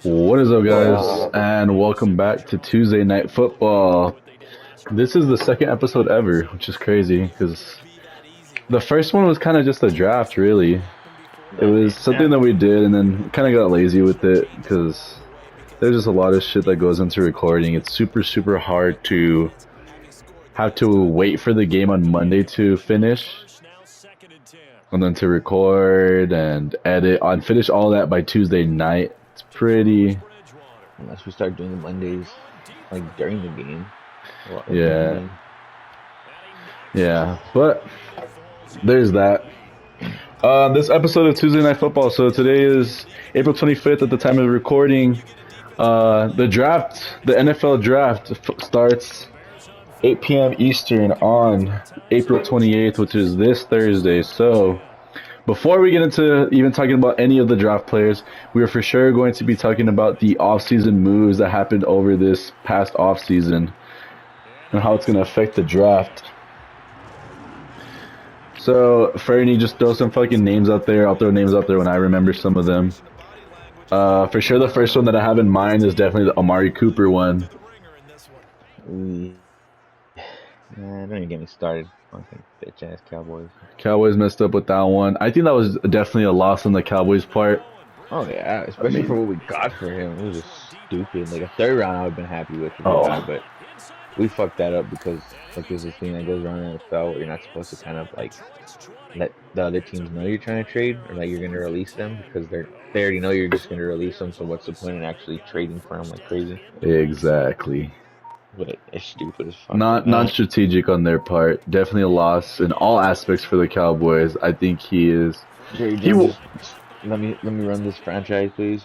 What is up, guys, and welcome back to Tuesday Night Football. This is the second episode ever, which is crazy because the first one was kind of just a draft, really. It was something that we did, and then kind of got lazy with it because there's just a lot of shit that goes into recording. It's super hard to have to wait for the game on Monday to finish, and then to record and edit and finish all that by Tuesday night. It's pretty. Unless we start doing the Mondays like during the game. Yeah, but there's that. This episode of Tuesday Night Football. So today is April 25th at the time of recording. The NFL draft starts 8 p.m. Eastern on April 28th, which is this Thursday. So before we get into even talking about any of the draft players, we are for sure going to be talking about the offseason moves that happened over this past offseason and how it's going to affect the draft. So, Fernie, just throw some fucking names out there. I'll throw names out there when I remember some of them. For sure, the first one that I have in mind is definitely the Amari Cooper one. Don't even get me started. Fucking bitch-ass Cowboys. Cowboys messed up with that one. I think that was definitely a loss on the Cowboys' part. Oh, yeah. Especially for what we got for him. It was just stupid. Like, a third round I would have been happy with. But we fucked that up because, like, there's this thing that goes around in the NFL where you're not supposed to kind of, like, let the other teams know you're trying to trade or that you're going to release them because they already know you're just going to release them. So what's the point in actually trading for them like crazy? Exactly. But it's stupid as fuck. Not strategic on their part. Definitely a loss in all aspects for the Cowboys. I think he is. Let me run this franchise, please.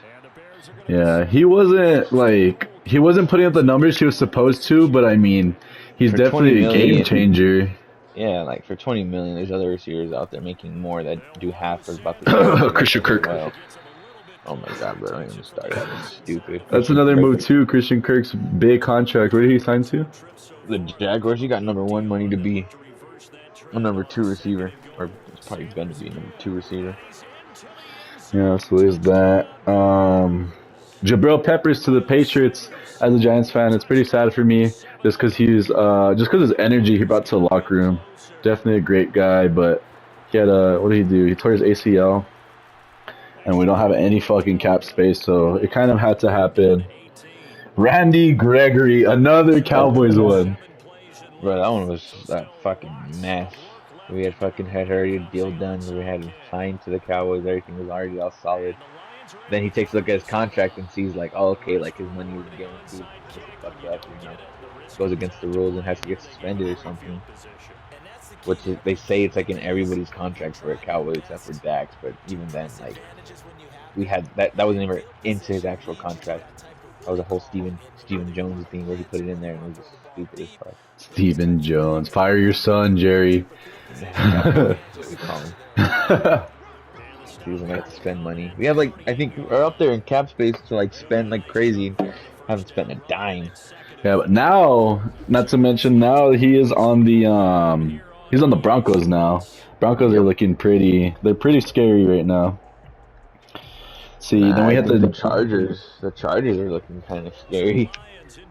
Yeah, he wasn't putting up the numbers he was supposed to, but I mean, he's for definitely a game changer. Yeah, like for $20 million, there's other receivers out there making more that do half or about the Christian Kirk. Well. Oh my god, bro! Don't even start. That's stupid. That's another move too. Christian Kirk's big contract. Where did he sign to? The Jaguars. He got number one money to be a number two receiver, or it's probably going to be a number two receiver. Yeah, so there's that. Jabril Peppers to the Patriots. As a Giants fan, it's pretty sad for me just because his energy he brought to the locker room. Definitely a great guy, but he had what did he do? He tore his ACL. And we don't have any fucking cap space, so it kind of had to happen. Randy Gregory, another Cowboys one. Bro, that one was that fucking mess. We had already a deal done. We had him signed to the Cowboys. Everything was already all solid. Then he takes a look at his contract and sees like, oh, okay, like his money is guaranteed. Fuck that, goes against the rules and has to get suspended or something. Which they say it's like in everybody's contract for a Cowboy except for Dax, but even then, like, we had that was never into his actual contract. That was a whole Steven Jones thing where he put it in there and it was just stupid as fuck. Steven Jones, fire your son, Jerry. That's what we call him. He doesn't like to spend money. We have like I think we're up there in cap space to like spend like crazy. Haven't spent a dime. Yeah, but now, not to mention now he is on the he's on the Broncos now. Broncos are looking pretty. They're pretty scary right now. See, then we had the Chargers. The Chargers are looking kind of scary.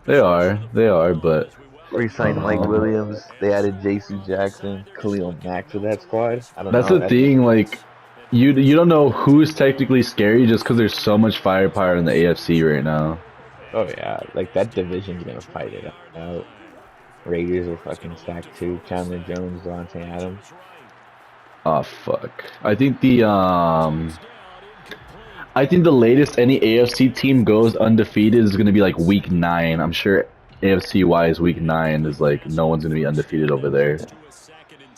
They are, but we signed Mike Williams. They added J.C. Jackson, Khalil Mack to that squad. I don't know. That's the thing. Like, you don't know who's technically scary just because there's so much firepower in the AFC right now. Oh yeah, like that division's gonna fight it out. Raiders are fucking stacked too. Chandler Jones, Devontae Adams. Oh fuck! I think the latest any AFC team goes undefeated is gonna be like week 9. I'm sure AFC wise, week 9 is like no one's gonna be undefeated over there.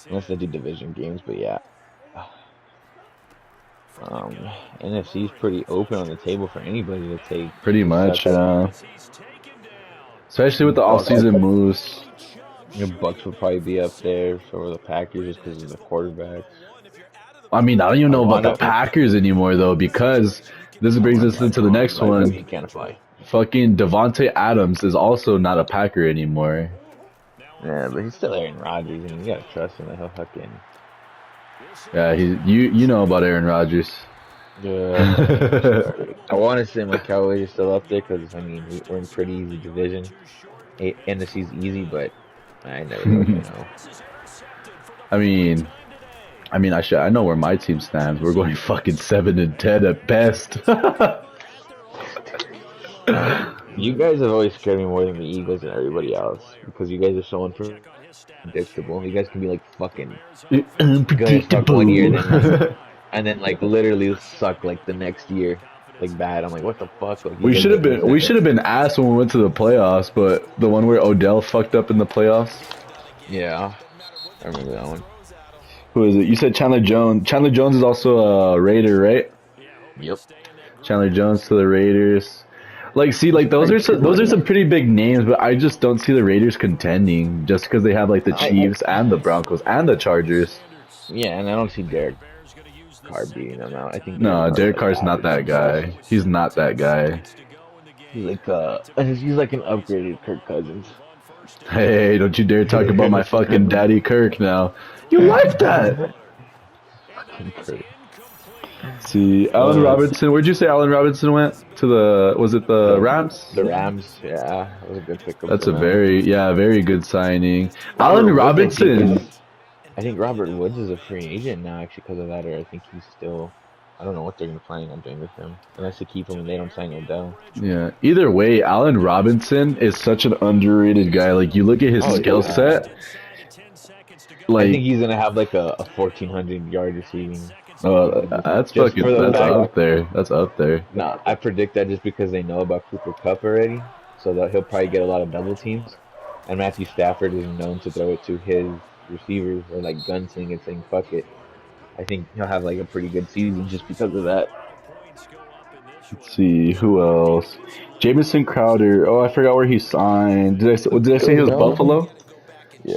Unless they do division games, but yeah. NFC is pretty open on the table for anybody to take. Pretty much, especially with the off-season moves. Your Bucks would probably be up there for the Packers just because of the quarterbacks. I mean, I don't even know about the Packers anymore though, because this brings us into the next one. He can't fly. Fucking Devontae Adams is also not a Packer anymore. Yeah, but he's still Aaron Rodgers, and you gotta trust him that he'll fucking. Yeah, you know about Aaron Rodgers. Yeah, don't get me started. I want to say my Cowboys are still up there because I mean we're in pretty easy division. NFC's easy, but I never fucking know. I mean, I know where my team stands. We're going fucking 7-10 at best. You guys have always scared me more than the Eagles and everybody else because you guys are so unpredictable. You guys can be like fucking good as fuck one year, Unpredictable. and then like literally suck like the next year, like bad. I'm like, what the fuck? Like you guys don't We understand should that. have been asked when we went to the playoffs, but the one where Odell fucked up in the playoffs. Yeah, I remember that one. Who is it? You said Chandler Jones. Chandler Jones is also a Raider, right? Yep. Chandler Jones to the Raiders. Like, see, like those are some pretty big names, but I just don't see the Raiders contending just because they have like the I Chiefs and the Broncos and the Chargers. yeah, and I don't see Derek Carr beating them out. I think Derek No, Carr's Derek like Carr's not average that at best. guy. He's not that guy. He's like an upgraded Kirk Cousins. Hey, don't you dare talk about my fucking daddy Kirk now. You like that? Fucking Kirk. See, Allen Uh, Robinson. Where'd you say Allen Robinson went? To the was it the the Rams? the Rams, yeah, that was a good pickup That's for a them. very good signing. Robert Allen Woods, Robinson. I think Robert Woods is a free agent now, actually, because of that, or I think he's still. I don't know what they're gonna plan on doing with him, unless they keep him and they don't sign Odell. Yeah. Either way, Allen Robinson is such an underrated guy. Like you look at his Oh skill yeah, set. I Like, think he's gonna have like a 1,400 yard receiving season that's just fucking for the that's fact. up there. That's up there. No, I predict that just because they know about Cooper Cup already, so that he'll probably get a lot of double teams. And Matthew Stafford is known to throw it to his receivers or like gunsling and saying "fuck it." I think he'll have like a pretty good season just because of that. Let's see who else. Jamison Crowder. Oh, I forgot where he signed. Did I say he was Arizona. Buffalo? Yeah.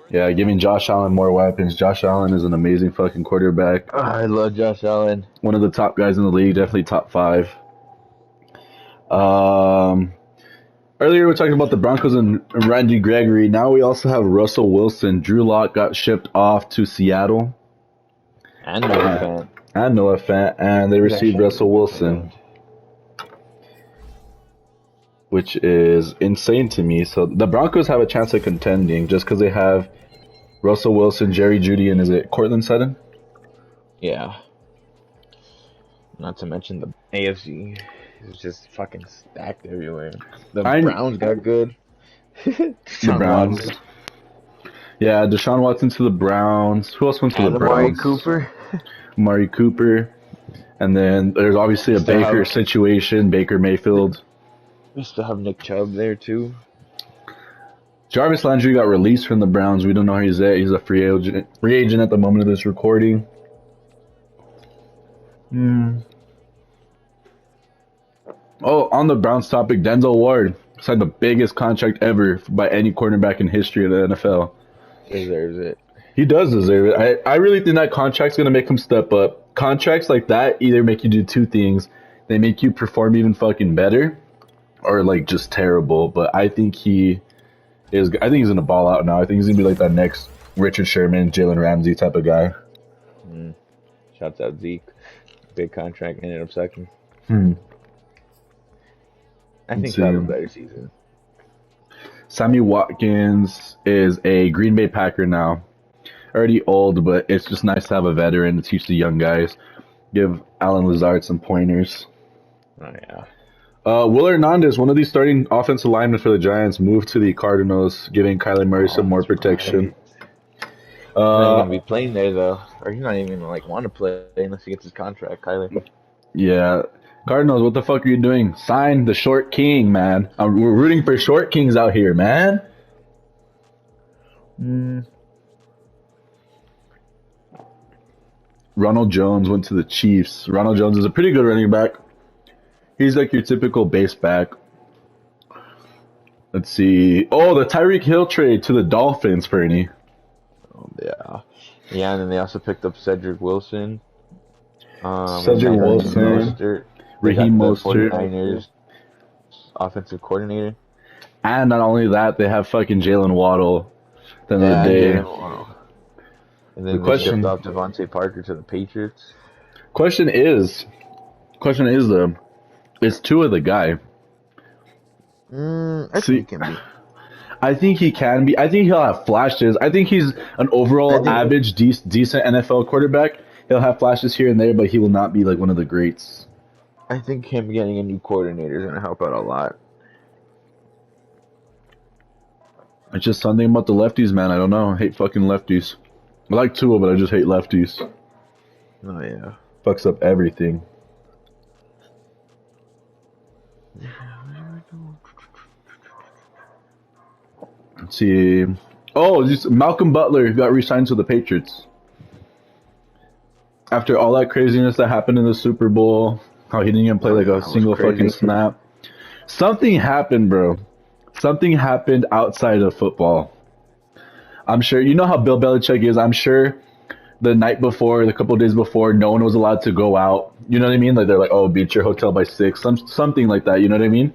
Yeah, giving Josh Allen more weapons. Josh Allen is an amazing fucking quarterback. I love Josh Allen. One of the top guys in the league, definitely top five. Um, Earlier we were talking about the Broncos and Randy Gregory. Now we also have Russell Wilson. Drew Lock got shipped off to Seattle. And Noah Fant. And Noah Fant, and they He's received actually Russell pretty Wilson, good. which is insane to me. So the Broncos have a chance of contending just because they have Russell Wilson, Jerry Jeudy, and is it Cortland Sutton? Yeah. Not to mention the AFC is just fucking stacked everywhere. The I Browns got good. the Deshaun Browns. Watson. Yeah, Deshaun Watson to the Browns. Who else went to the And Amari Browns? Cooper. Amari Cooper. And then there's obviously a Still Baker have situation, Baker Mayfield. we still have Nick Chubb there too. Jarvis Landry got released from the Browns. We don't know where he's at. He's a free agent at the moment of this recording. Oh, on the Browns topic, Denzel Ward signed the biggest contract ever by any cornerback in history of the NFL. Deserves it. He does deserve it. I really think that contract's going to make him step up. Contracts like that either make you do two things. They make you perform even fucking better or like just terrible. But I think I think he's going to ball out now. I think he's going to be like that next Richard Sherman, Jalen Ramsey type of guy. Shouts out Zeke. Big contract, ended up sucking. I think that was a better season. Sammy Watkins is a Green Bay Packer now. Already old, but it's just nice to have a veteran to teach the young guys. Give Alan Lazard some pointers. Oh yeah. Will Hernandez, one of these starting offensive linemen for the Giants, moved to the Cardinals, giving Kyler Murray some more protection. Right. He's not gonna be playing there though, or he's not even gonna like want to play unless he gets his contract, Kyler. Yeah. Cardinals, what the fuck are you doing? Sign the short king, man. We're rooting for short kings out here, man. Ronald Jones went to the Chiefs. Ronald Jones is a pretty good running back. He's like your typical base back. Let's see. Oh, the Tyreek Hill trade to the Dolphins, Fernie. Oh, yeah. Yeah, and then they also picked up Cedric Wilson. Cedric Wilson. Raheem Mostert. 49ers offensive coordinator. And not only that, they have fucking Jalen Waddle at the end of the day. And then they shipped off Devontae Parker to the Patriots. Question is, Question is though, is Tua the guy? I think See, he can be. I think he can be. I think he'll have flashes. I think he's an I overall think average, decent NFL quarterback. He'll have flashes here and there, but he will not be like one of the greats. I think him getting a new coordinator is gonna help out a lot. It's just something about the lefties, man. I don't know. I hate fucking lefties. I like Tua, but I just hate lefties. Oh yeah. Fucks up everything. Let's see. Oh, Malcolm Butler got re-signed to the Patriots. After all that craziness that happened in the Super Bowl, how he didn't even play like a That was single fucking crazy. snap. Something happened, bro. Something happened outside of football. I'm sure, you know how Bill Belichick is. I'm sure the night before, the couple of days before, no one was allowed to go out. You know what I mean? Like they're like, oh, be at your hotel by 6, something like that. You know what I mean?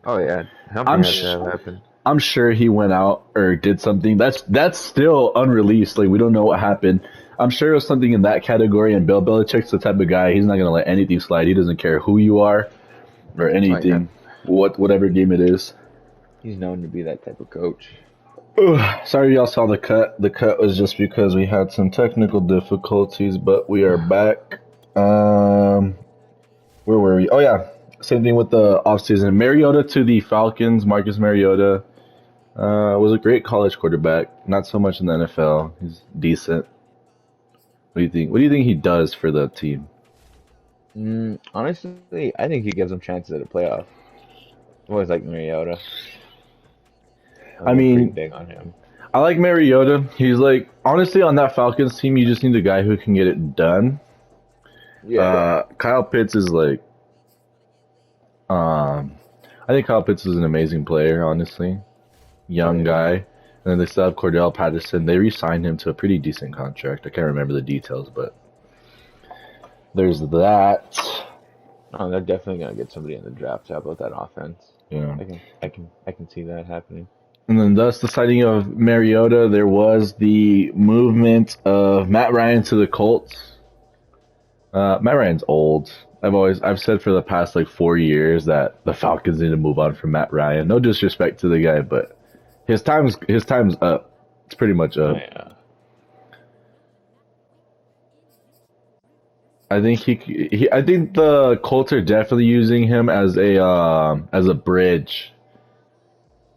Oh yeah. Something I'm had to sh- have happened. I'm sure he went out or did something. That's still unreleased. Like we don't know what happened. I'm sure it was something in that category. And Bill Belichick's the type of guy. He's not gonna let anything slide. He doesn't care who you are or Oh yeah. anything, whatever game it is. He's known to be that type of coach. Ugh, sorry y'all saw the cut. The cut was just because we had some technical difficulties, but we are back. Where were we? Oh yeah, same thing with the offseason. Mariota to the Falcons. Marcus Mariota was a great college quarterback. Not so much in the NFL. He's decent. What do you think? What do you think he does for the team? Honestly, I think he gives them chances at a playoff. I always like Mariota. I I'm pretty mean, big on him. I like Mariota. He's like honestly on that Falcons team, you just need a guy who can get it done. Yeah. Kyle Pitts is like, I think Kyle Pitts is an amazing player. Honestly, Oh young yeah. guy. And then they still have Cordell Patterson. They re-signed him to a pretty decent contract. I can't remember the details, but there's that. Oh, they're definitely gonna get somebody in the draft to help out that offense. Yeah. I can see that happening. And then thus the signing of Mariota, there was the movement of Matt Ryan to the Colts. Matt Ryan's old. I've said for the past like 4 years that the Falcons need to move on from Matt Ryan. No disrespect to the guy, but his time's up. It's pretty much Oh up. yeah. I think I think the Colts are definitely using him as a bridge.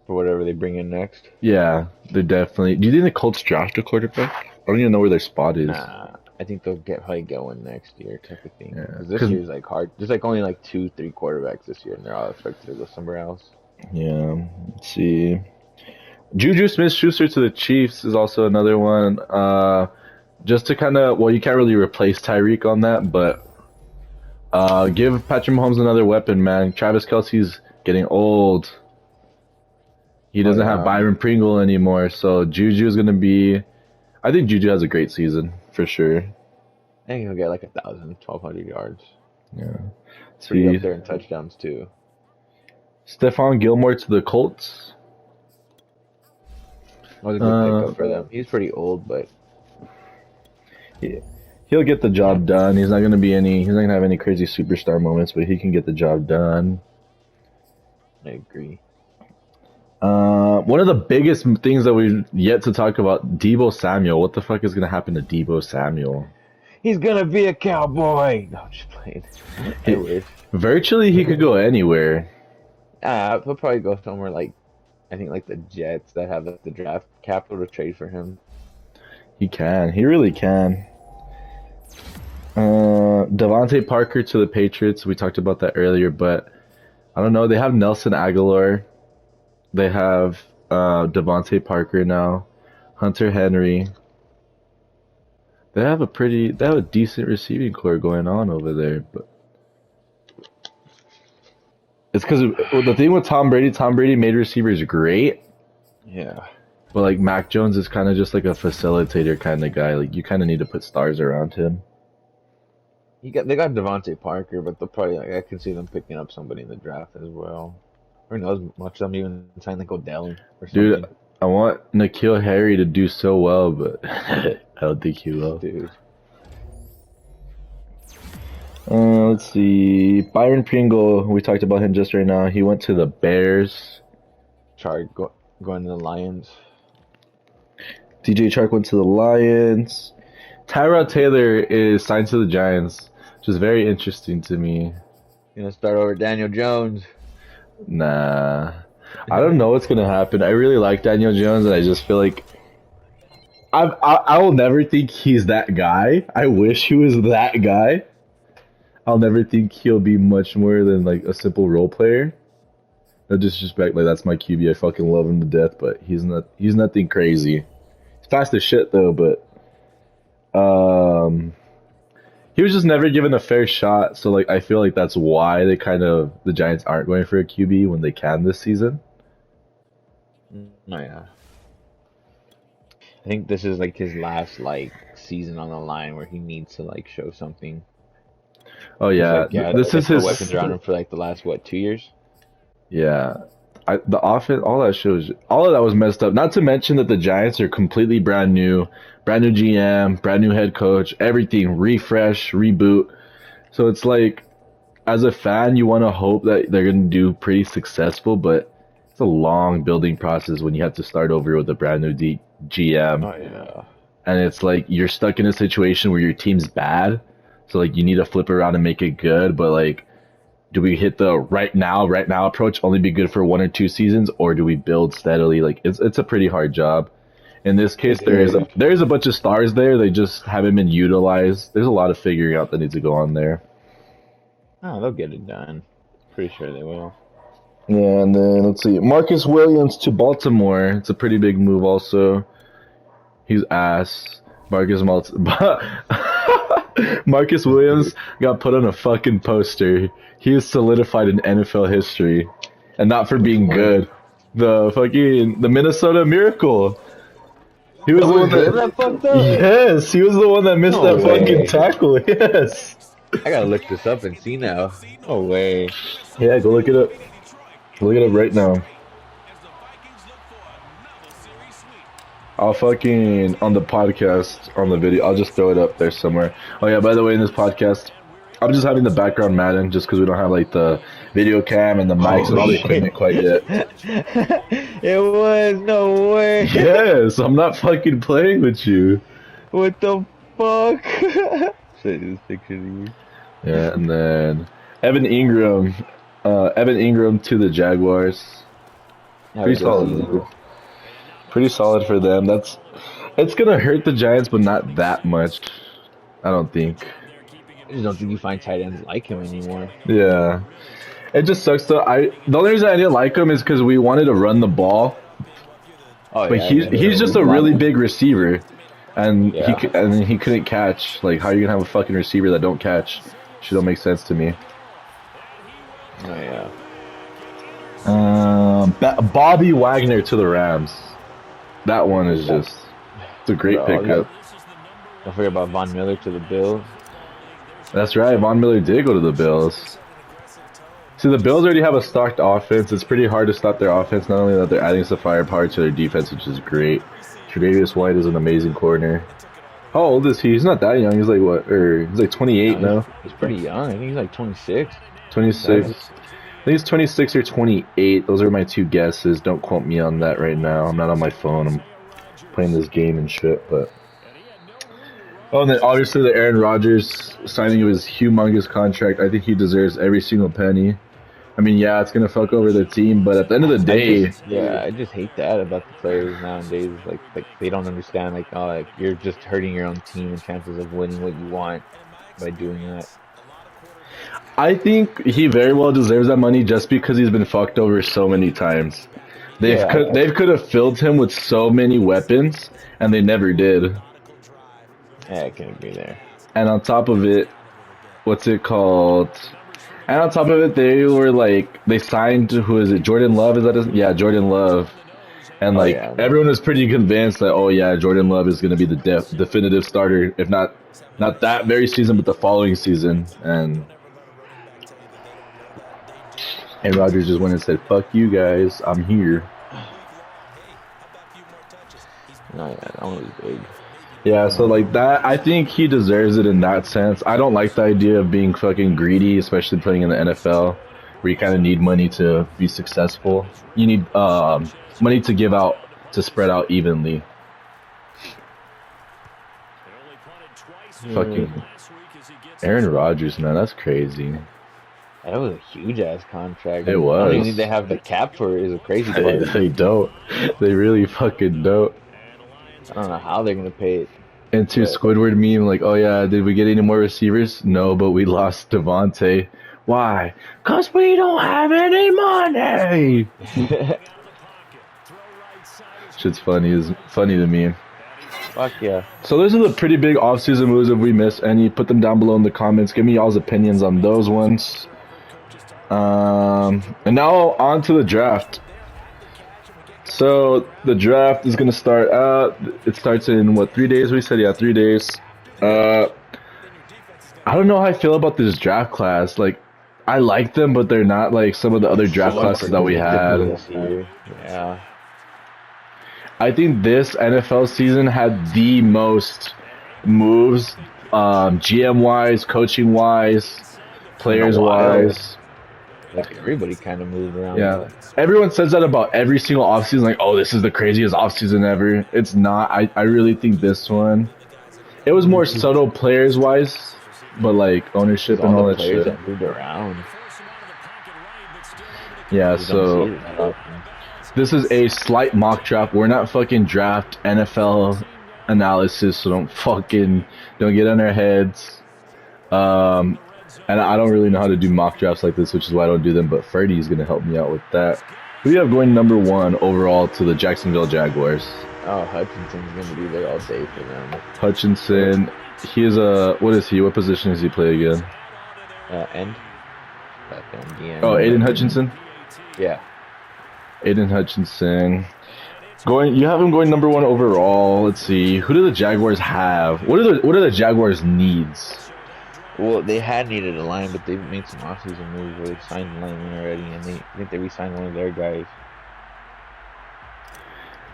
For whatever they bring in next. Yeah, they're definitely. Do you think the Colts draft a quarterback? I don't even know where their spot is. Nah, I think they'll probably get one next year, type of thing. Yeah, Because this 'cause- year's like hard. There's like only like 2, 3 quarterbacks this year, and they're all expected to go somewhere else. yeah. Let's see. Juju Smith-Schuster to the Chiefs is also another one. Just to kind of, well, you can't really replace Tyreek on that, but give Patrick Mahomes another weapon, man. Travis Kelce's getting old. He doesn't have Byron Pringle anymore, so Juju is gonna be. I think Juju has a great season for sure. I think he'll get like 1,000, 1,200 yards. Yeah. Pretty See, up there in touchdowns too. Stephon Gilmore to the Colts. Was a good pickup for them. He's pretty old, but He'll get the job done. He's not gonna have any crazy superstar moments, but he can get the job done. I agree. One of the biggest things that we've yet to talk about, Deebo Samuel. What the fuck is gonna happen to Deebo Samuel? He's gonna be a cowboy. No, I'm just playing. I wish. Virtually, he could go anywhere. He'll probably go somewhere like, I think like the Jets that have the draft capital to trade for him. He can. He really can. Devontae Parker to the Patriots. We talked about that earlier, but I don't know. They have Nelson Aguilar. They have Devontae Parker now. Hunter Henry. They have a decent receiving core going on over there, but it's because the thing with Tom Brady made receivers great, Yeah. but like Mac Jones is kind of just like a facilitator kind of guy. Like you kind of need to put stars around him. They got Devontae Parker, but they'll probably I can see them picking up somebody in the draft as well. Who knows? Much of them even sign like Odell or something. Dude, I want N'Keal Harry to do so well, but I don't think he will. Dude. Let's see. Byron Pringle, we talked about him just right now. He went to the Bears. Going to the Lions. DJ Chark went to the Lions. Tyrod Taylor is signed to the Giants, which is very interesting to me. Gonna start over Daniel Jones. Nah. I don't know what's going to happen. I really like Daniel Jones, and I just feel like I will never think he's that guy. I wish he was that guy. I'll never think he'll be much more than like a simple role player. No disrespect, like that's my QB. I fucking love him to death, but he's nothing crazy. He's fast as shit though, but he was just never given a fair shot. So like I feel like that's why the Giants aren't going for a QB when they can this season. Oh yeah. I think this is like his last like season on the line where he needs to like show something. Oh yeah, Like, yeah, this they is put his weapons around him for like the last 2 years. Yeah. The offense, all of that was messed up. Not to mention that the Giants are completely brand new GM, brand new head coach, everything, refresh, reboot. So it's like, as a fan, you want to hope that they're going to do pretty successful, but it's a long building process when you have to start over with a brand new GM. Oh yeah. And it's like, you're stuck in a situation where your team's bad. So like, you need to flip around and make it good, but like, do we hit the right now approach, only be good for 1 or 2 seasons, or do we build steadily? Like it's a pretty hard job. In this case, there is a bunch of stars there. They just haven't been utilized. There's a lot of figuring out that needs to go on there. Oh, they'll get it done. Pretty sure they will. Yeah, and then let's see, Marcus Williams to Baltimore. It's a pretty big move, also. He's ass. Marcus Williams got put on a fucking poster. He is solidified in NFL history, and not for being good. The Minnesota Miracle. He was the one that fucked up? Yes, he was the one that missed No that way. fucking tackle. Yes. I gotta look this up and see now. No way. Yeah, go look it up. Look it up right now. I'll fucking, on the podcast, on the video, I'll just throw it up there somewhere. Oh yeah, by the way, in this podcast, I'm just having the background Madden just because we don't have like the video cam and the mics and all the equipment quite yet. It was no way. Yes, I'm not fucking playing with you. What the fuck? Shit, this picture of you. Yeah, and then Evan Ingram to the Jaguars. Pretty solid. Pretty solid for them. It's gonna hurt the Giants, but not that much. I don't think. I just don't think you find tight ends like him anymore. Yeah, it just sucks though. The only reason I didn't like him is because we wanted to run the ball, Oh but yeah. he's just a really big receiver, and Yeah. he couldn't catch. Like, how are you gonna have a fucking receiver that don't catch? Should don't make sense to me. Oh yeah. Bobby Wagner to the Rams. That one is it's a great pickup. Don't forget about Von Miller to the Bills. That's right. Von Miller did go to the Bills. See, the Bills already have a stocked offense. It's pretty hard to stop their offense. Not only that, they're adding some firepower to their defense, which is great. Tre'Davious White is an amazing corner. How old is he? He's not that young. He's like what? He's like 28 now. He's pretty young. I think he's like 26. 26. I think he's 26 or 28. Those are my two guesses. Don't quote me on that right now. I'm not on my phone. I'm playing this game and shit. But oh, and then obviously the Aaron Rodgers signing of his humongous contract. I think he deserves every single penny. I mean, yeah, it's gonna fuck over the team, but at the end of the day, I just hate that about the players nowadays. Like they don't understand. Like, oh, like you're just hurting your own team and chances of winning what you want by doing that. I think he very well deserves that money just because he's been fucked over so many times. They could have filled him with so many weapons, and they never did. Yeah, I can agree there. And on top of it, what's it called? And on top of it, they were like, they signed, who is it, Jordan Love? Is that his? Yeah, Jordan Love. And like, everyone was pretty convinced that, oh yeah, Jordan Love is going to be the definitive starter, if not that very season, but the following season. And Rodgers just went and said, fuck you guys, I'm here. No, yeah, that one was big. Yeah, so like that, I think he deserves it in that sense. I don't like the idea of being fucking greedy, especially playing in the NFL, where you kind of need money to be successful. You need money to give out to spread out evenly. Hmm. Fucking Aaron Rodgers, man, that's crazy. That was a huge ass contract. It I don't even think was. they have the cap for it. Is the crazy They, part. they don't. They really fucking don't. I don't know how they're gonna pay it, And to but Squidward meme, like, oh yeah, did we get any more receivers? No, but we lost Devontae. Why? Cause we don't have any money. Shit's funny is funny to me. fuck yeah. So those are the pretty big offseason moves. If we miss any, put them down below in the comments. Give me y'all's opinions on those ones. And now on to the draft. So the draft is gonna start out. It starts in what, 3 days? We said, yeah, 3 days. Uh, I don't know how I feel about this draft class. Like, I like them, but they're not like some of the other draft So classes that we unpredictable had. this year. Yeah. I think this NFL season had the most moves, GM wise, coaching wise, In a players while, wise. like everybody kind of moved around. Yeah. Everyone says that about every single offseason, like, oh, this is the craziest offseason ever. It's not. I really think this one, it was more subtle players wise, but like ownership Because and all all the that players shit. that moved around, Yeah, you don't see so it that often. this is a slight mock draft. We're not fucking draft NFL analysis, so don't get on our heads. Um, and I don't really know how to do mock drafts like this, which is why I don't do them. But Ferdy's gonna help me out with that. Who do you have going number one overall to the Jacksonville Jaguars? Oh, Hutchinson's gonna be there all day for them. Hutchinson. He is a, what is he? What position does he play again? End. Left end, DM. Oh, Aiden Hutchinson. Yeah. Aiden Hutchinson. You have him going number one overall. Let's see. Who do the Jaguars have? What are the Jaguars' needs? Well, they had needed a line, but they made some offseason moves where they signed the lineman already, and I think they re-signed one of their guys.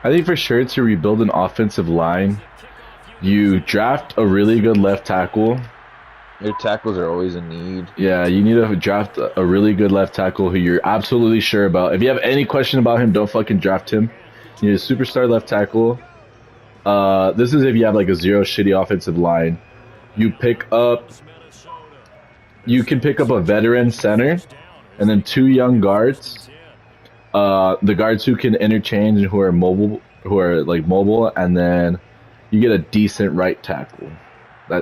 I think for sure to rebuild an offensive line, you draft a really good left tackle. Their tackles are always a need. Yeah, you need to draft a really good left tackle who you're absolutely sure about. If you have any question about him, don't fucking draft him. You need a superstar left tackle. This is if you have like a zero shitty offensive line. You can pick up a veteran center and then two young guards. The guards who can interchange and who are mobile, and then you get a decent right tackle.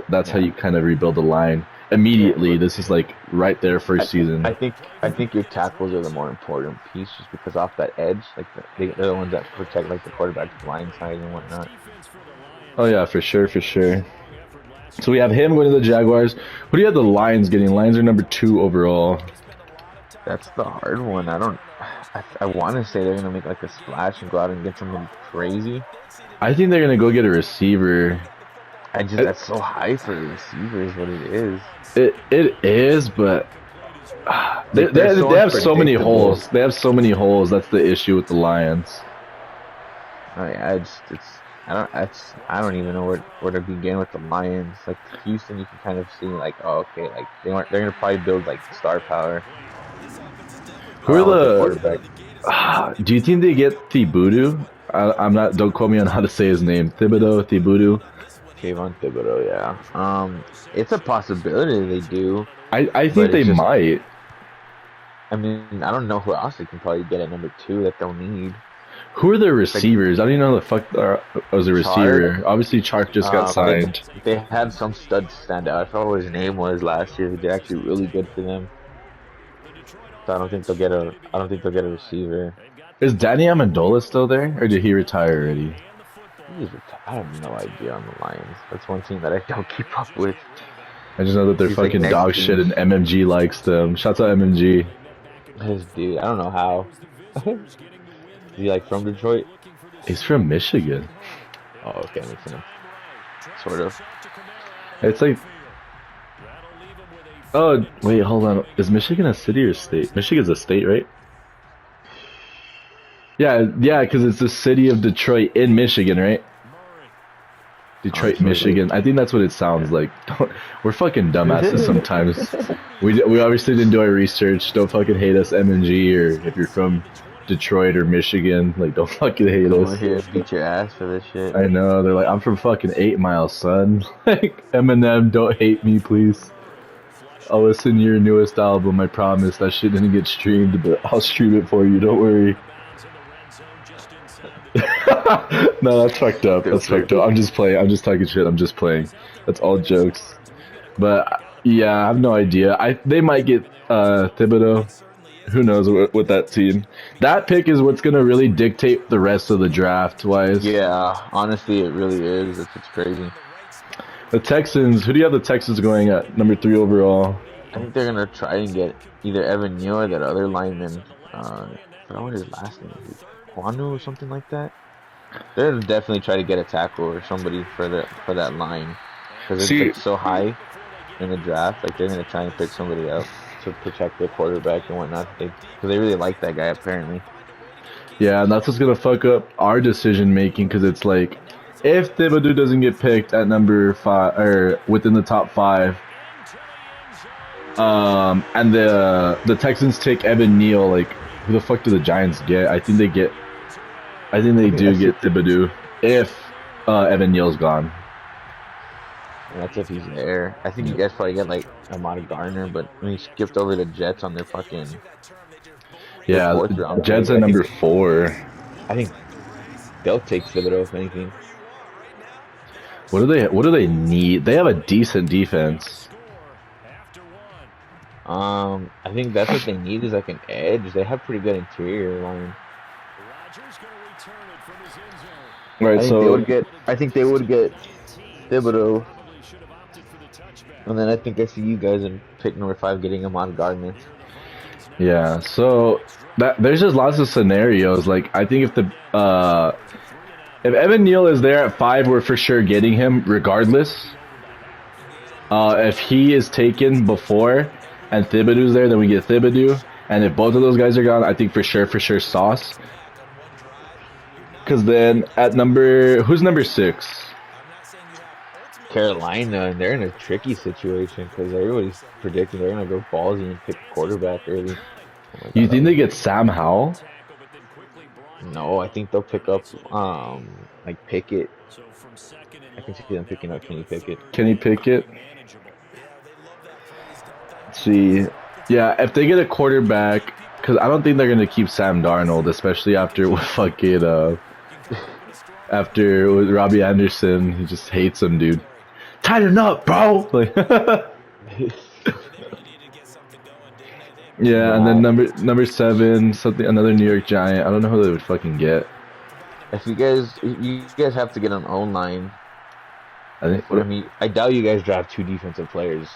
That's how you kind of rebuild the line immediately. This is like right there first season. I think your tackles are the more important piece, just because off that edge, like they're the ones that protect like the quarterback's blind side and whatnot. Oh yeah, for sure. So we have him going to the Jaguars. Who do you have the Lions getting? Lions are number 2 overall. That's the hard one. I want to say they're gonna make like a splash and go out and get somebody crazy. I think they're gonna go get a receiver. That's so high for a receiver is what it is. It is, but they so have so many unpredictable. holes. They have so many holes. That's the issue with the Lions. Oh yeah, I don't even know where to begin with the Lions. Like Houston, you can kind of see like, oh okay, like they're gonna probably build like star power. Who are with the the? quarterback? Do you think they get Thibodeau? I'm not. Don't quote me on how to say his name. Thibodeau. Kayvon Thibodeau, yeah. It's a possibility they do. I think But they it's just- might. I mean, I don't know who else they can probably get at number 2 that they'll need. Who are the receivers? I don't even know who the fuck was a receiver. Obviously, Chark just got signed. They had some studs stand out. I forgot what his name was last year. They're actually really good for them. So I don't think they'll get a receiver. Is Danny Amendola still there, or did he retire already? I have no idea on the Lions. That's one team that I don't keep up with. I just know that they're He's like fucking next dog to- shit, and MMG likes them. Shouts out MMG. This dude, I don't know how. Is he like from Detroit? He's from Michigan. Oh, okay, makes sense. Sort of. It's like, oh wait, hold on. Is Michigan a city or state? Michigan's a state, right? Yeah, because it's the city of Detroit in Michigan, right? Detroit, Michigan. I think that's what it sounds like. We're fucking dumbasses sometimes. We obviously didn't do our research. Don't fucking hate us, M&G, or if you're from Detroit or Michigan, like don't fucking hate Come us. here, beat your ass for this shit. I know. They're like, I'm from fucking 8 Mile, son. Like Eminem, don't hate me, please. I'll listen to your newest album. I promise that shit didn't get streamed, but I'll stream it for you. Don't worry. No, that's fucked up. That's fucked up. I'm just playing. I'm just talking shit. I'm just playing. That's all jokes. But yeah, I have no idea. They might get Thibodeau. Who knows with that team? That pick is what's gonna really dictate the rest of the draft wise. Yeah, honestly, it really is. It's crazy. The Texans. Who do you have the Texans going at number 3 overall? I think they're gonna try and get either Evan Neal or that other lineman. I forgot what his last name is. Kwanu or something like that. They're gonna definitely try to get a tackle or somebody for that line because it's like so high in the draft. Like they're gonna try and pick somebody up to protect their quarterback and whatnot. Because they really like that guy apparently. Yeah, and that's what's gonna fuck up our decision making because it's like if Thibodeau doesn't get picked at number 5 or within the top 5, and the Texans take Evan Neal, like who the fuck do the Giants get? I think they do get Thibodeau if Evan Neal's gone. And that's if he's there. I think you guys probably get like Amari Garner, but when he skipped over the Jets on their fucking fourth round, Jets at number 4. I think they'll take Thibodeau if anything. What do they need? They have a decent defense. I think that's what they need is like an edge. They have pretty good interior line. Right, I think they would get Thibodeau. And then I think I see you guys in pick number 5 getting him on Gardner. Yeah, so there's just lots of scenarios. Like I think if Evan Neal is there at 5, we're for sure getting him regardless. If he is taken before and Thibodeau's there, then we get Thibodeau. And if both of those guys are gone, I think for sure Sauce. Because then at who's number 6? Carolina, and they're in a tricky situation because everybody's predicting they're gonna go ballsy and pick quarterback early. You think they get Sam Howell? No, I think they'll pick up like Pickett. I can see them picking up Kenny Pickett. Kenny Pickett. Let's see, yeah, if they get a quarterback, because I don't think they're gonna keep Sam Darnold, especially after what fucking after with Robbie Anderson. He just hates him, dude. Tighten up, bro. Like, yeah, and then number 7, another New York Giant. I don't know who they would fucking get. If you guys have to get an own line. I doubt you guys draft 2 defensive players.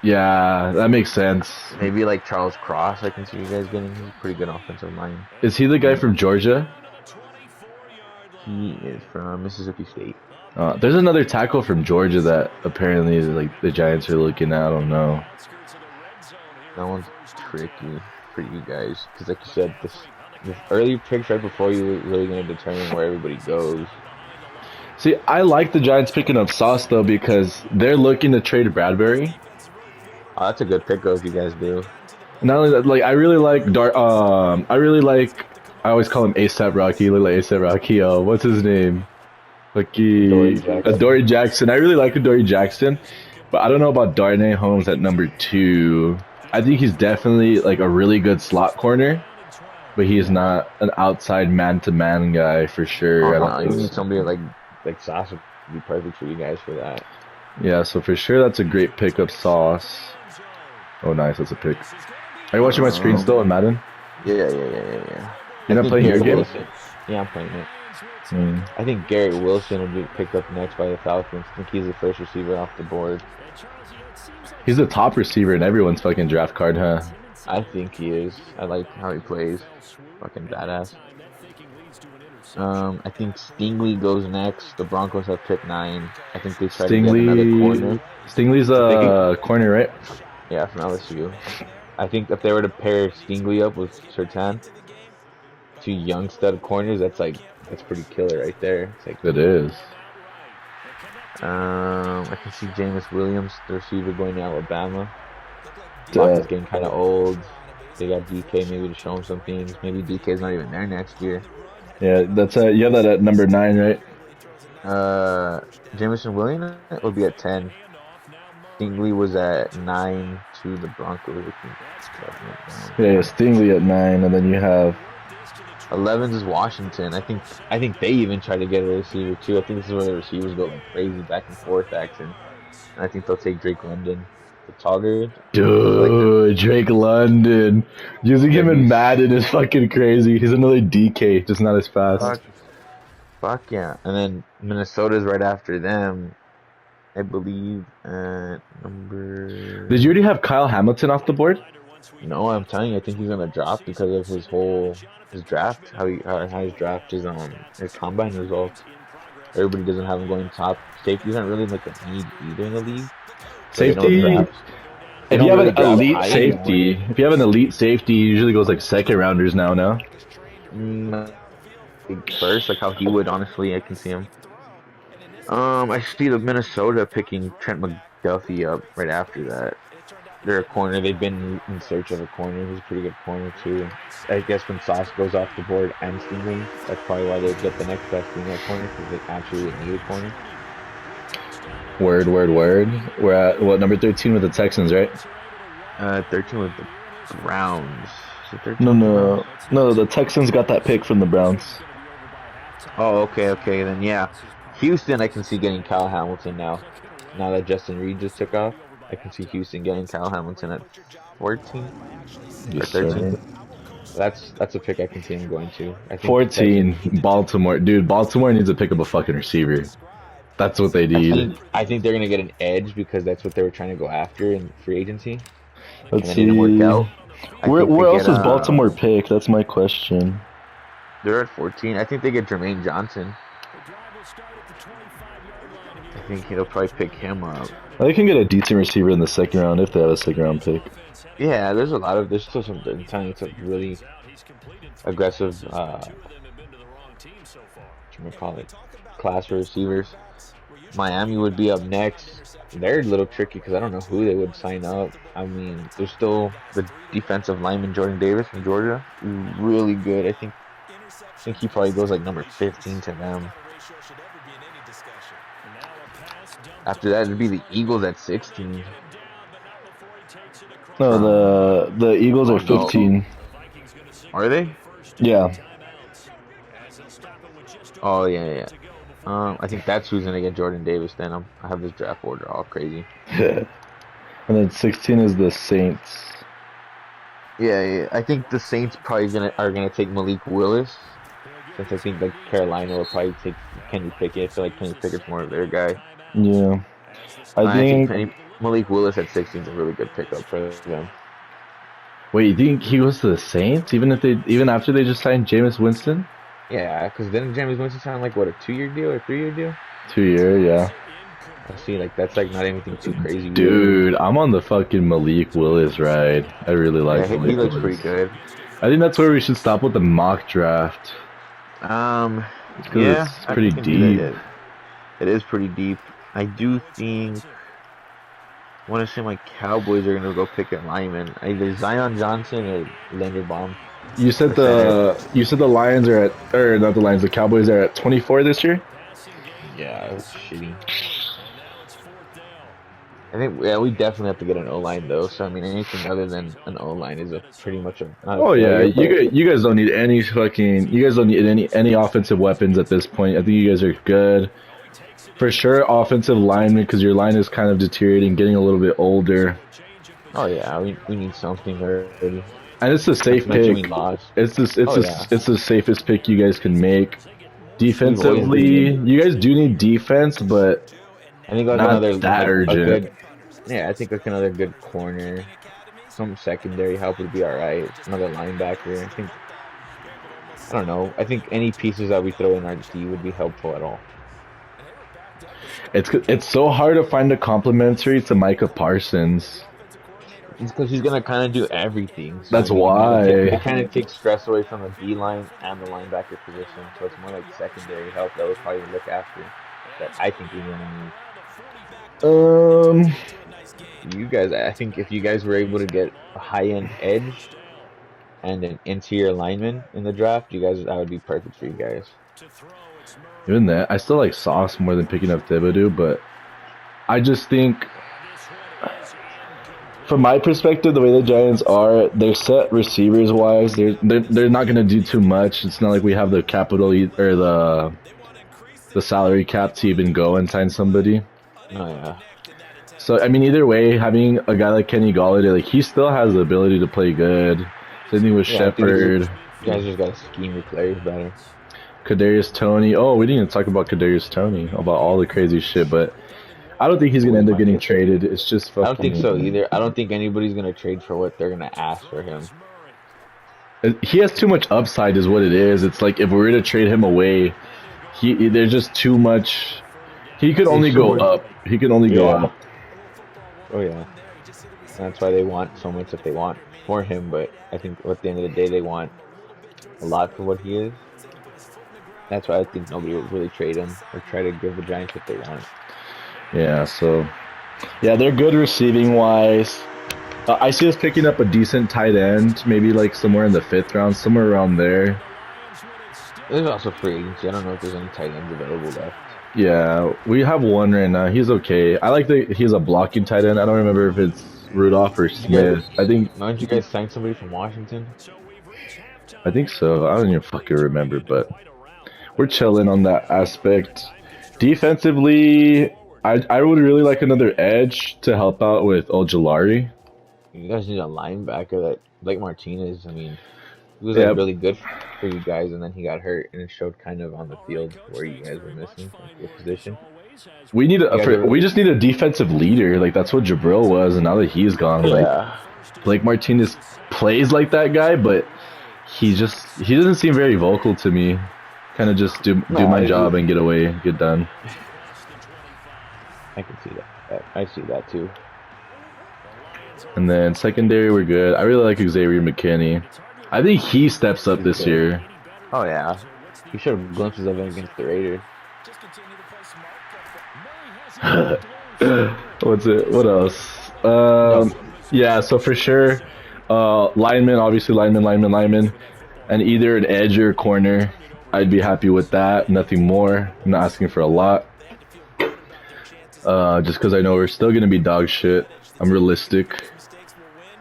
Yeah, that makes sense. Maybe like Charles Cross. I can see you guys getting. He's a pretty good offensive line. Is he the guy from Georgia? He is from Mississippi State. There's another tackle from Georgia that apparently like the Giants are looking at. I don't know. That one's tricky for you guys because, like you said, this early picks right before you are really going to determine where everybody goes. See, I like the Giants picking up Sauce though because they're looking to trade Bradbury. Oh, that's a good pickup if you guys do. Not only that, like I really like I always call him ASAP Rocky. Look like ASAP Rocky. What's his name? Adoree Jackson. I really like Adoree Jackson, but I don't know about Darnay Holmes at number 2. I think he's definitely like a really good slot corner, but he's not an outside man-to-man guy for sure. You need somebody like Sauce would be perfect for you guys for that. Yeah, so for sure that's a great pickup, Sauce. Oh, nice, that's a pick. Are you watching my screen still in Madden? Yeah. You're not playing your game? Yeah, I'm playing it. I think Garrett Wilson will be picked up next by the Falcons. I think he's the first receiver off the board. He's the top receiver in everyone's fucking draft card, huh? I think he is. I like how he plays. Fucking badass. I think Stingley goes next. The Broncos have pick 9. I think they try to get another corner. Stingley's a corner, right? Yeah, from LSU. I think if they were to pair Stingley up with Surtain, 2 young stud corners, that's pretty killer right there. It's like it is. I can see Jameis Williams, the receiver, going to Alabama. Uh, Lockett's getting kind of old. They got DK maybe to show him some things. Maybe DK's not even there next year. yeah, that's you have that at number 9, right? Uh, Jameson Williams would be at 10. Stingley was at 9 to the Broncos. Yeah, Stingley at 9, and then you have 11 is Washington. I think they even try to get a receiver too. I think this is where the receivers go like crazy back and forth action. And I think they'll take Drake London, the taller. dude Drake London. Using him in He's Madden is fucking crazy. He's another DK, just not as fast. fuck yeah. And then Minnesota's right after them. I believe at number. Did you already have Kyle Hamilton off the board? No, I'm telling you, I think he's gonna drop because of his draft, how his draft is his combine results. Everybody doesn't have him going top. Safety's not really like a need either in the league. Safety. They If don't you have really an draft elite high safety, anymore. if you have an elite safety, it usually goes like second rounders now. No. First, like how he would, honestly, I can see him. I see the Minnesota picking Trent McDuffie up right after that. They're a corner. They've been in search of a corner. He's a pretty good corner too. I guess when Sauce goes off the board and Stingley, that's probably why they get the next best thing at corner because they actually need a corner. Word. We're at what, number 13 with the Texans, right? 13 with the Browns. Is it 13 with the Browns? No. The Texans got that pick from the Browns. Oh, okay. Then yeah, Houston. I can see getting Kyle Hamilton now. Now that Justin Reed just took off, I can see Houston getting Kyle Hamilton at 14 or 13. That's a pick I can see him going to. I think 14, Baltimore. Dude, Baltimore needs to pick up a fucking receiver. That's what they need. I think they're gonna get an edge because that's what they were trying to go after in free agency. Let's and see. it didn't work out. Where else is Baltimore pick? That's my question. They're at 14. I think they get Jermaine Johnson. I think he'll probably pick him up. They can get a decent receiver in the second round if they have a second round pick. Yeah, there's still some. I'm telling you, it's a really aggressive. What you call it? Class for receivers. Miami would be up next. They're a little tricky because I don't know who they would sign up. I mean, there's still the defensive lineman Jordan Davis from Georgia, really good. I think he probably goes like number 15 to them. After that, it'd be the Eagles at 16. No, the Eagles are 15. Are they? Yeah. Oh yeah. I think that's who's gonna get Jordan Davis. Then I have this draft order all crazy. And then 16 is the Saints. Yeah. I think the Saints probably are gonna take Malik Willis, since I think like Carolina will probably take Kenny Pickett. I feel like Kenny Pickett's more of their guy. Yeah. I think Malik Willis at 16 is a really good pickup for them. Wait, you think he goes to the Saints even after they just signed Jameis Winston? Yeah, because then Jameis Winston signed like what, a 2-year deal or 3-year deal? 2-year, yeah. I see, like that's like not anything too crazy. Dude, I'm on the fucking Malik Willis ride. I really like Malik he looks Willis. pretty good. I think that's where we should stop with the mock draft. Yeah, it's pretty deep. It is pretty deep. I do think I want to say my Cowboys are gonna go pick a lineman, either Zion Johnson or Linderbaum. You said the Lions are at, or not the Lions, the Cowboys are at 24 this year? Yeah, that's shitty. I think we definitely have to get an O-line though. So I mean, anything other than an O-line is pretty much a. You guys don't need any fucking. You guys don't need any offensive weapons at this point. I think you guys are good. For sure, offensive lineman, because your line is kind of deteriorating, getting a little bit older. Oh yeah, we need something already. And it's a safe pick. It's the safest pick you guys can make. Defensively, you guys do need defense, but I think like not another that urgent. I think like another good corner, some secondary help would be all right. Another linebacker. I don't know. I think any pieces that we throw in our D would be helpful at all. It's so hard to find a complimentary to Micah Parsons. It's because he's gonna kind of do everything. So That's why it kind of takes stress away from the D line and the linebacker position. So it's more like secondary help that we'll probably look after. That I think we're gonna need. Um, You guys, I think if you guys were able to get a high-end edge and an interior lineman in the draft, you guys that would be perfect for you guys. even that, I still like Sauce more than picking up Thibodeau, but I just think, from my perspective, the way the Giants are, they're set receivers wise. They're not gonna do too much. It's not like we have the capital or the salary cap to even go and sign somebody. Oh yeah, So I mean, either way, having a guy like Kenny Galladay, like he still has the ability to play good. Same thing with yeah. I think it's Shepard, you guys just gotta scheme your players better. Kadarius Toney. Oh, we didn't even talk about Kadarius Toney about all the crazy shit, but I don't think he's gonna We end up might getting get there. traded. It's just I don't think so fucking. either. I don't think anybody's gonna trade for what they're gonna ask for him. He has too much upside, is what it is. It's like if we were to trade him away, there's just too much. He could There's only so go much. up. He could only go Yeah. up. Oh yeah. That's why they want so much that they want for him. But I think at the end of the day, they want a lot for what he is. That's why I think nobody would really trade him or try to give the Giants what they want. Yeah. So yeah, they're good receiving wise. I see us picking up a decent tight end, maybe like somewhere in the fifth round, somewhere around there. There's also free agency. I don't know if there's any tight ends available left. Yeah, we have one right now. He's okay. I like that he's a blocking tight end. I don't remember if it's Rudolph or You guys, Smith. don't you guys sign somebody from Washington? I think so. I don't even fucking remember, but we're chilling on that aspect. Defensively, I would really like another edge to help out with Ojulari. You guys need a linebacker that, like Martinez. I mean, he was like Yeah, really good for you guys, and then he got hurt, and it showed kind of on the field where you guys were missing like your position. You guys we ever? just need a defensive leader. Like that's what Jabril was, and now that he's gone, like Yeah. Blake Martinez plays like that guy, but he doesn't seem very vocal to me. Kind of just do No, my job and get away, get done. I can see that. I see that too. And then secondary, we're good. I really like Xavier McKinney. I think he steps up He's this good. year. Oh yeah. You showed glimpses of it against the Raiders. What's it? What else? No, Yeah. So for sure, lineman, obviously lineman, and either an edge or a corner. I'd be happy with that. Nothing more. I'm not asking for a lot. Just because I know we're still gonna be dog shit. I'm realistic.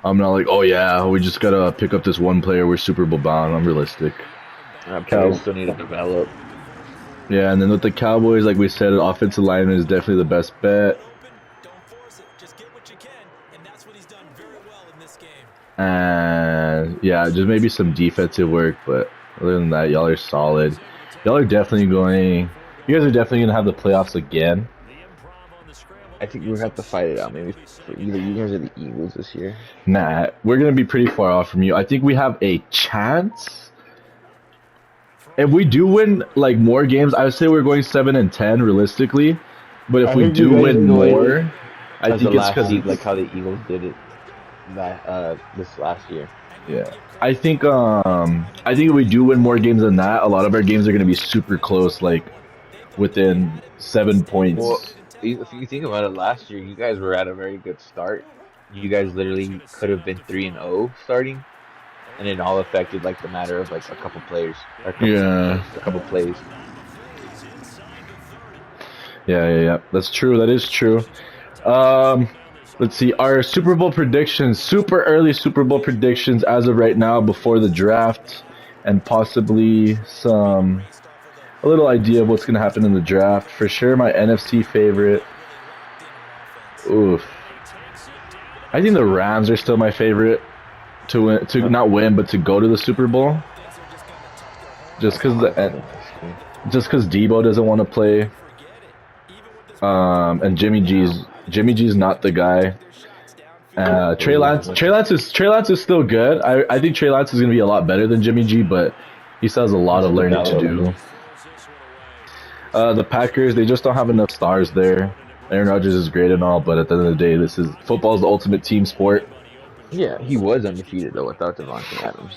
I'm not like, oh yeah, we just gotta pick up this one player. We're Super Bowl bound. I'm realistic. players Cow. still need to develop. Yeah, and then with the Cowboys, like we said, offensive lineman is definitely the best bet. And yeah, just maybe some defensive work, but other than that, y'all are solid. Y'all are definitely going. You guys are definitely gonna have the playoffs again. I think we have to fight it out. Maybe for either you guys or the Eagles this year. Nah, we're gonna be pretty far off from you. I think we have a chance. If we do win like more games, I would say we're going 7-10 realistically. But if I we think you do guys win are going more, I as the think it's last because seed, like how the Eagles did it that this last year. yeah. I think if we do win more games than that, a lot of our games are gonna be super close, like within 7 points. Well, if you think about it, last year you guys were at a very good start. You guys literally could have been 3-0 starting, and it all affected like the matter of like a couple players or Yeah. a couple plays. Yeah. That's true. That is true. Um, let's see. Our Super Bowl predictions, super early Super Bowl predictions as of right now before the draft, and possibly a little idea of what's going to happen in the draft. For sure, my NFC favorite. Oof. I think the Rams are still my favorite to win, to not win, but to go to the Super Bowl. Just because Debo doesn't want to play. And Jimmy G's not the guy. Trey Lance is still good. I think Trey Lance is gonna be a lot better than Jimmy G, but he still has a lot of learning to do. The Packers, they just don't have enough stars there. Aaron Rodgers is great and all, but at the end of the day, football is the ultimate team sport. Yeah, he was undefeated though without Devontae Adams.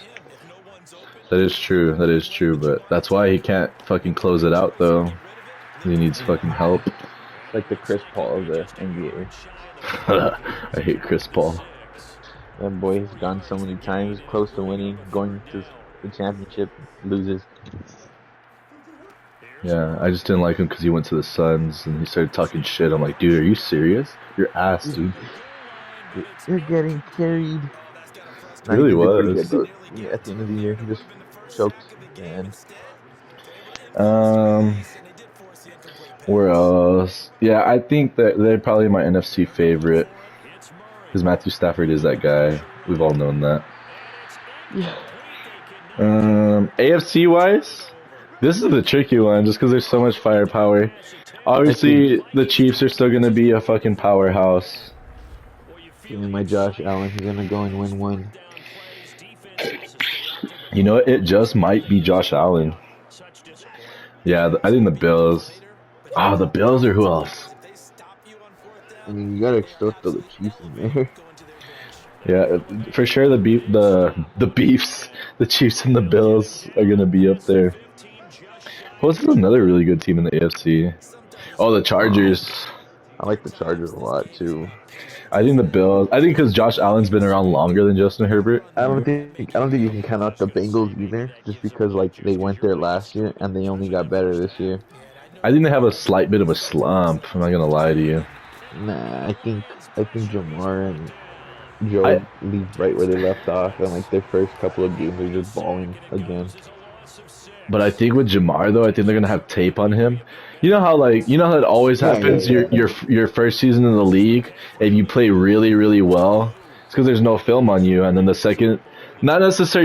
That is true, but that's why he can't fucking close it out though. He needs fucking help. like the Chris Paul of the NBA. I hate Chris Paul. That boy has gone so many times close to winning, going to the championship, loses. Yeah, I just didn't like him because he went to the Suns and he started talking shit. I'm like, dude, are you serious? You're ass, dude. You're getting carried. It really He did pretty was. good, though. Yeah, at the end of the year, he just choked. And Um, where else? Yeah, I think that they're probably my NFC favorite because Matthew Stafford is that guy. We've all known that. yeah, AFC wise, this is the tricky one just because there's so much firepower. Obviously, the Chiefs are still gonna be a fucking powerhouse. give me my Josh Allen. He's gonna go and win one. You know, it just might be Josh Allen. Yeah, I think the Bills. Ah, the Bills or who else? I mean, you gotta still throw the Chiefs in there. Yeah, for sure the beefs, the Chiefs and the Bills are gonna be up there. What's another really good team in the AFC? Oh, the Chargers. I like the Chargers a lot too. I think the Bills. I think because Josh Allen's been around longer than Justin Herbert. I don't think you can count out the Bengals either, just because like they went there last year and they only got better this year. I think they have a slight bit of a slump. I'm not gonna lie to you. Nah, I think Jamar and Joe leave right where they left off, and like their first couple of games they're just balling again. But I think with Jamar though, I think they're gonna have tape on him. You know how it always happens. Yeah. Your first season in the league, if you play really really well, it's because there's no film on you, and then the second, not necessarily